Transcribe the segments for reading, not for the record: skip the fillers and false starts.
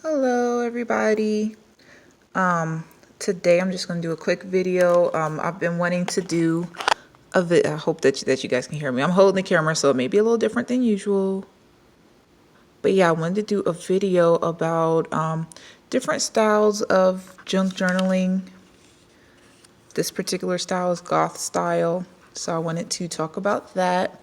Hello everybody. Today I'm just going to do a quick video. I've been wanting to do I hope that you guys can hear me. I'm holding the camera, so it may be a little different than usual. But yeah, I wanted to do a video about different styles of junk journaling. This particular style is goth style, so I wanted to talk about that.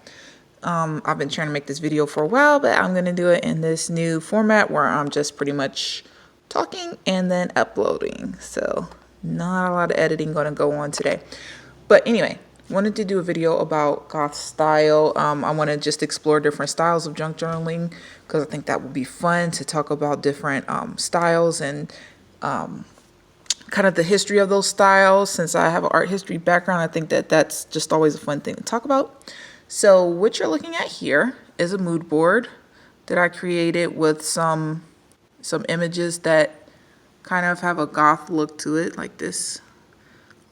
I've been trying to make this video for a while, but I'm going to do it in this new format where I'm just pretty much talking and then uploading. So not a lot of editing going to go on today. But anyway, wanted to do a video about goth style. I want to just explore different styles of junk journaling because I think that would be fun to talk about different styles and kind of the history of those styles. Since I have an art history background, I think that that's just always a fun thing to talk about. So what you're looking at here is a mood board that I created with some images that kind of have a goth look to it, like this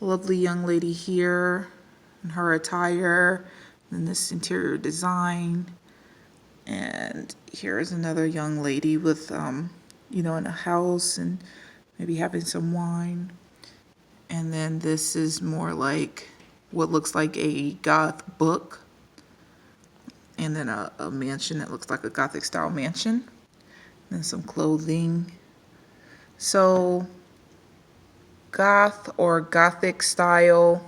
lovely young lady here and her attire, and this interior design. And here is another young lady with, in a house and maybe having some wine. And then this is more like what looks like a goth book. And then a mansion that looks like a gothic style mansion. And some clothing. So goth or gothic style,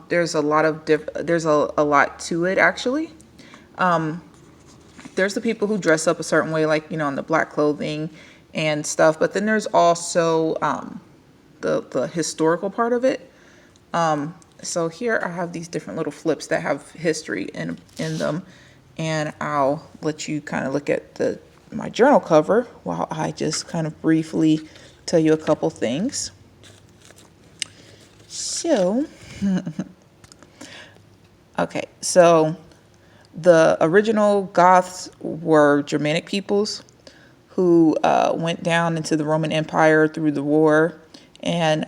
there's a lot to it actually. There's the people who dress up a certain way, like in the black clothing and stuff, but then there's also the historical part of it. So here I have these different little flips that have history in them, and I'll let you kind of look at my journal cover while I just kind of briefly tell you a couple things. So, okay, so the original Goths were Germanic peoples who went down into the Roman Empire through the war and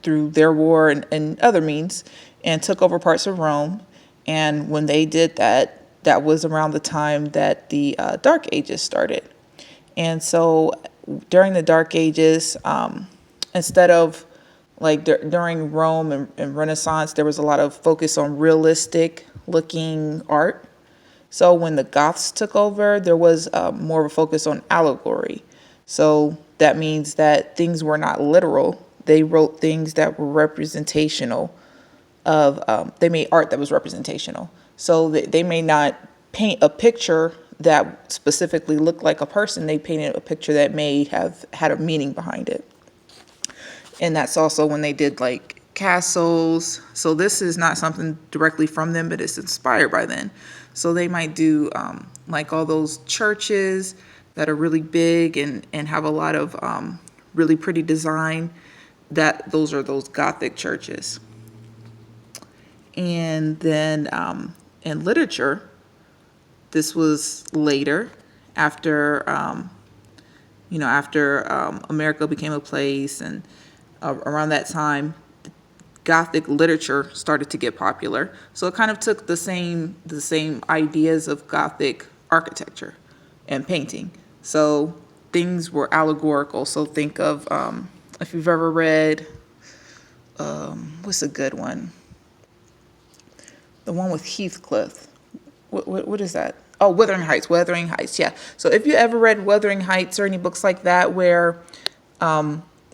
through their war and other means, and took over parts of Rome. And when they did that, that was around the time that the Dark Ages started. And so during the Dark Ages, instead of like during Rome and Renaissance, there was a lot of focus on realistic looking art. So when the Goths took over, there was more of a focus on allegory. So that means that things were not literal. They wrote things that were representational they made art that was representational. So they may not paint a picture that specifically looked like a person. They painted a picture that may have had a meaning behind it. And that's also when they did like castles. So this is not something directly from them, but it's inspired by them. So they might do like all those churches that are really big and have a lot of really pretty design. Those are those Gothic churches. And then in literature, this was later, after America became a place, and around that time, Gothic literature started to get popular. So it kind of took the same ideas of Gothic architecture and painting. So things were allegorical. So think of if you've ever read, what's a good one? The one with Heathcliff. What is that? Oh, Wuthering Heights. Wuthering Heights. Yeah. So if you ever read Wuthering Heights or any books like that, where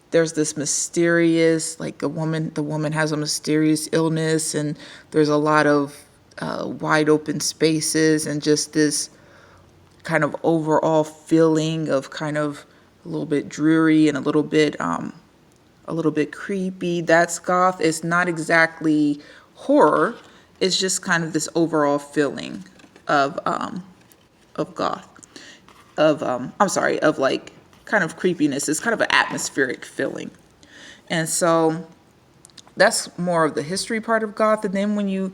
there's this mysterious, like the woman has a mysterious illness, and there's a lot of wide open spaces, and just this kind of overall feeling of kind of a little bit dreary and a little bit creepy. That's goth. It's not exactly horror. It's just kind of this overall feeling of goth, of like kind of creepiness. It's kind of an atmospheric feeling. And so that's more of the history part of goth. And then when you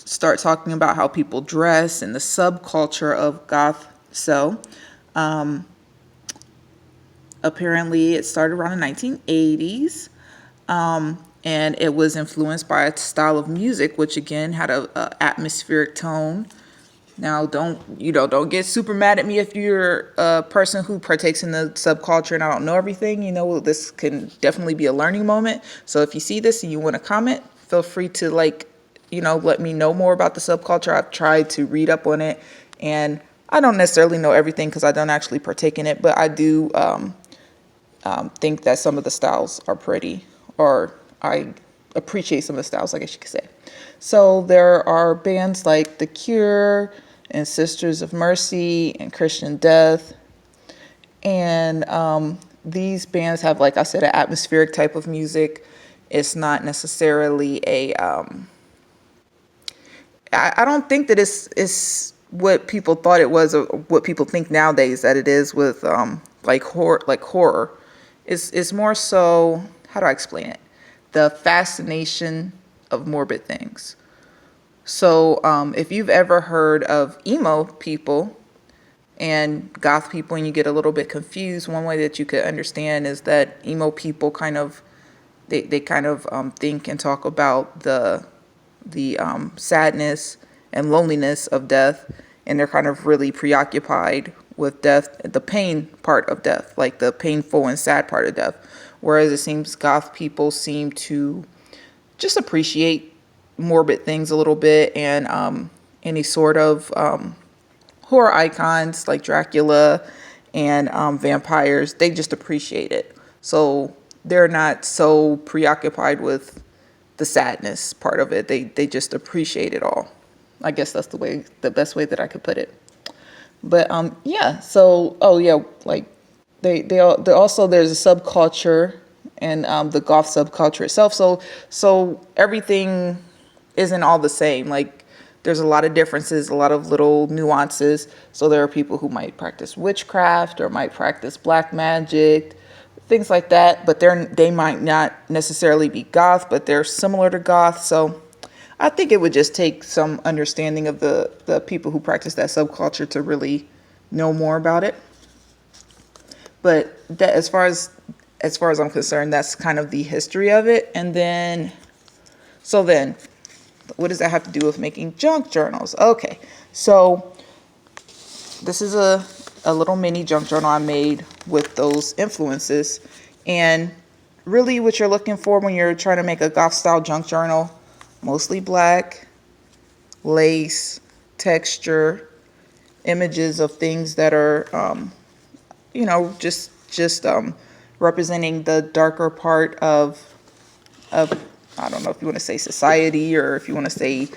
start talking about how people dress and the subculture of goth, so apparently it started around the 1980s. And it was influenced by a style of music, which again had a atmospheric tone. Now, don't get super mad at me if you're a person who partakes in the subculture and I don't know everything. This can definitely be a learning moment. So if you see this and you want to comment, feel free to let me know more about the subculture. I've tried to read up on it, and I don't necessarily know everything because I don't actually partake in it, but I do think that some of the styles are pretty, or I appreciate some of the styles, I guess you could say. So there are bands like The Cure and Sisters of Mercy and Christian Death. And these bands have, like I said, an atmospheric type of music. It's not necessarily I don't think that it's what people thought it was, or what people think nowadays that it is with like horror. It's more so, how do I explain it? The fascination of morbid things. So if you've ever heard of emo people and goth people and you get a little bit confused, one way that you could understand is that emo people they kind of think and talk about the sadness and loneliness of death, and they're kind of really preoccupied with death, the pain part of death, like the painful and sad part of death. Whereas it seems goth people seem to just appreciate morbid things a little bit, and any sort of horror icons like Dracula and vampires, they just appreciate it. So they're not so preoccupied with the sadness part of it. They just appreciate it all. I guess that's the best way that I could put it. But yeah. So like they also, there's a subculture, and the goth subculture itself. So everything isn't all the same. Like there's a lot of differences, a lot of little nuances. So there are people who might practice witchcraft or might practice black magic, things like that. But they might not necessarily be goth, but they're similar to goth. So I think it would just take some understanding of the people who practice that subculture to really know more about it. But that, as far as I'm concerned, that's kind of the history of it. And then, what does that have to do with making junk journals? Okay, so this is a little mini junk journal I made with those influences. And really what you're looking for when you're trying to make a goth style junk journal, mostly black, lace, texture, images of things that are, just representing the darker part of, I don't know if you want to say society or if you want to say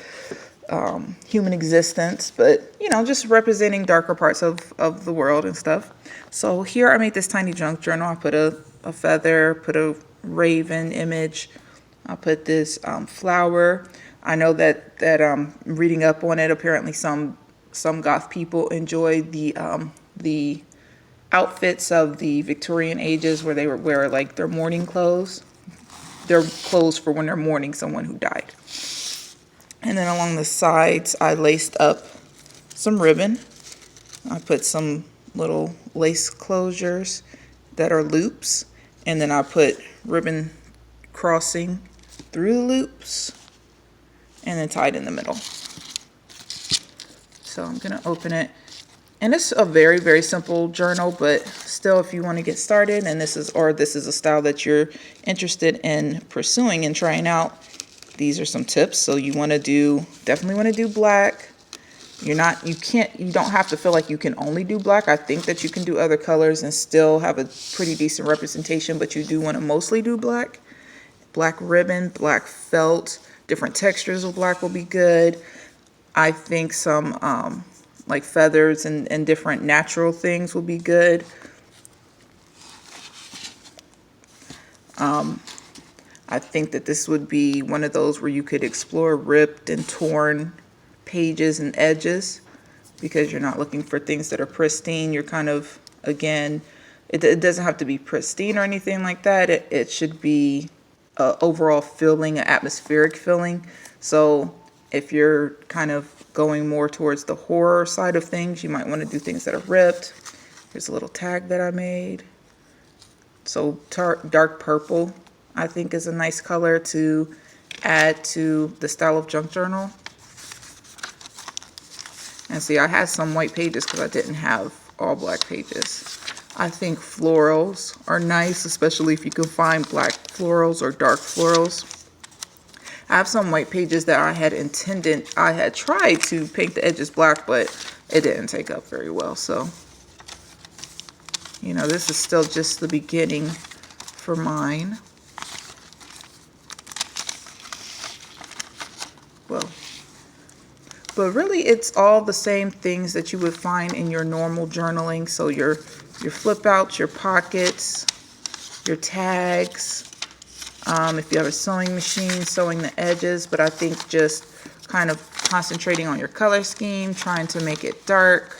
human existence, but just representing darker parts of the world and stuff. So here I made this tiny junk journal. I put a feather, put a raven image. I put this flower. I know that reading up on it, apparently some goth people enjoy the outfits of the Victorian ages, where they would wear like their mourning clothes. Their clothes for when they're mourning someone who died. And then along the sides, I laced up some ribbon. I put some little lace closures that are loops. And then I put ribbon crossing through the loops and then tied in the middle. So I'm going to open it. And it's a very, very simple journal, but still, if you want to get started and this is a style that you're interested in pursuing and trying out, these are some tips. So you definitely want to do black. You don't have to feel like you can only do black. I think that you can do other colors and still have a pretty decent representation, but you do want to mostly do black. Black ribbon, black felt, different textures of black will be good. I think some like feathers and different natural things will be good. I think that this would be one of those where you could explore ripped and torn pages and edges, because you're not looking for things that are pristine. You're kind of, again, it doesn't have to be pristine or anything like that. It should be an overall feeling, an atmospheric feeling. So if you're kind of going more towards the horror side of things, you might want to do things that are ripped. Here's a little tag that I made. So dark purple, I think, is a nice color to add to the style of junk journal. And see, I had some white pages because I didn't have all black pages. I think florals are nice, especially if you can find black florals or dark florals. I have some white pages that I had tried to paint the edges black, but it didn't take up very well. So, you know, this is still just the beginning for mine. Well, but really it's all the same things that you would find in your normal journaling. So your flip outs, your pockets, your tags. If you have a sewing machine, sewing the edges, but I think just kind of concentrating on your color scheme, trying to make it dark.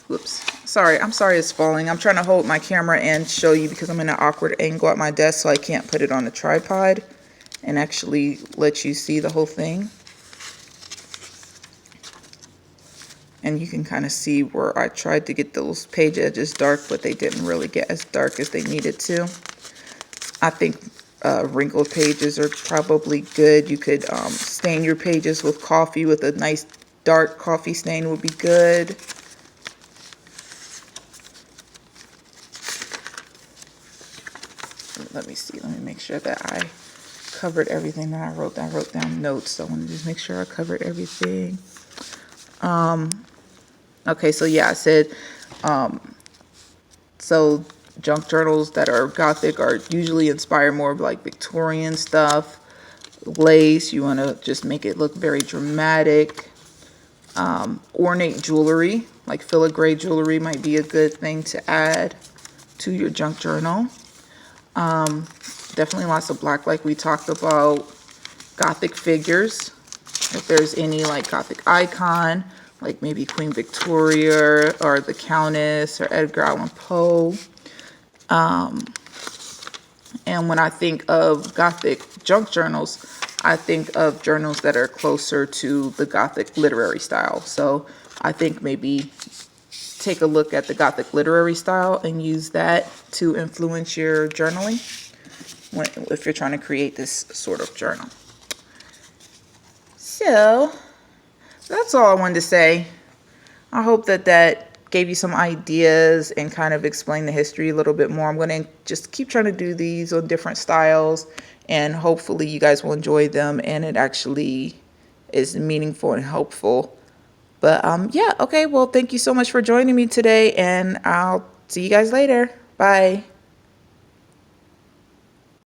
Whoops. I'm sorry it's falling. I'm trying to hold my camera and show you because I'm in an awkward angle at my desk, so I can't put it on the tripod and actually let you see the whole thing. And you can kind of see where I tried to get those page edges dark, but they didn't really get as dark as they needed to. I think wrinkled pages are probably good. You could stain your pages with coffee, with a nice dark coffee stain would be good. Let me see. Let me make sure that I covered everything that I wrote. I wrote down notes, so I want to just make sure I covered everything. Okay, so yeah, I said, so junk journals that are Gothic are usually inspired more of like Victorian stuff. Lace, you want to just make it look very dramatic. Ornate jewelry, like filigree jewelry might be a good thing to add to your junk journal. Definitely lots of black like we talked about. Gothic figures, if there's any like Gothic icon, like maybe Queen Victoria or the Countess or Edgar Allan Poe. And when I think of Gothic junk journals, I think of journals that are closer to the Gothic literary style. So I think maybe take a look at the Gothic literary style and use that to influence your journaling if you're trying to create this sort of journal. So that's all I wanted to say. I hope that gave you some ideas and kind of explain the history a little bit more. I'm going to just keep trying to do these on different styles, and hopefully you guys will enjoy them and it actually is meaningful and helpful. But yeah, okay, well, thank you so much for joining me today, and I'll see you guys later. Bye.